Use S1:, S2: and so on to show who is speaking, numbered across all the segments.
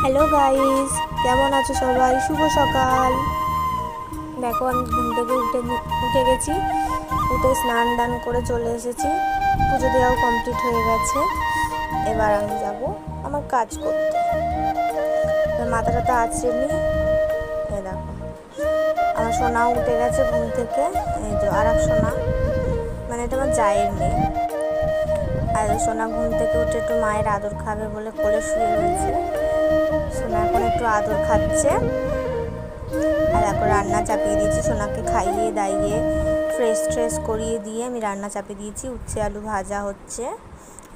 S1: Hello guys, কেমন আছো সবাই? শুভ সকাল। দেখো আমি ঘুম থেকে উঠে গেছি। উঠে স্নান দান করে চলে এসেছি। পুজো দেওয়াও কমপ্লিট হয়ে গেছে। এবার আমি যাব আমার কাজ করতে। মাথাটা তো আছড়ে নি। দেখো আমার সোনাও উঠে গেছে ঘুম থেকে। এই যে আর এক সোনা, মানে এটা আমার জায়ের মেয়ে। আর সোনা ঘুম থেকে উঠে একটু মায়ের আদর খাবে বলে কোলে শুয়ে রয়েছে। সোনা এখন একটু আদর খাচ্ছে। আর এখন রান্না চাপিয়ে দিয়েছি, সোনাকে খাইয়ে দাইয়ে ফ্রেশ করিয়ে দিয়ে আমি রান্না চাপিয়ে দিয়েছি। উচ্ছে আলু ভাজা হচ্ছে,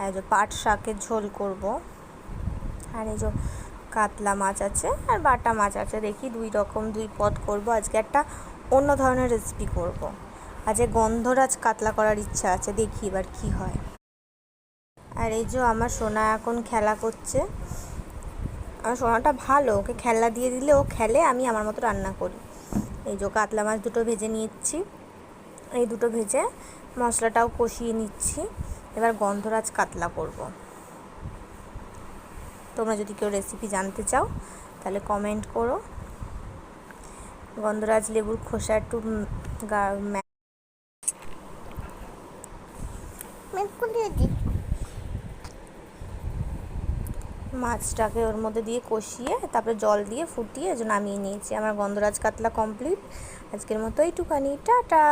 S1: আর যে পাট শাকের ঝোল করব। আর এই যে কাতলা মাছ আছে আর বাটা মাছ আছে। দেখি দুই পদ করব। আজকে একটা অন্য ধরনের রেসিপি করব। আজকে গন্ধরাজ কাতলা করার ইচ্ছা আছে, দেখি এবার কি হয়। আর এই যে আমার সোনা এখন খেলা করছে। আমার সোনাটা ভালো, ওকে খেলনা দিয়ে দিলে ও খেলে, আমি আমার মতো রান্না করি। এই যে কাতলা মাছ দুটো ভেজে নিচ্ছি। এই দুটো ভেজে মশলাটাও কষিয়ে নিচ্ছি। এবার গন্ধরাজ কাতলা করব। তোমরা যদি কেউ রেসিপি জানতে চাও তাহলে কমেন্ট করো। গন্ধরাজ লেবুর খোসা একটু মাছটাকে ওর মধ্যে দিয়ে কষিয়ে তারপরে জল দিয়ে ফুটিয়ে নামিয়ে নিয়েছি। আমার গন্ধরাজ কাতলা কমপ্লিট। আজকের মতো এইটুখানি, টাটা।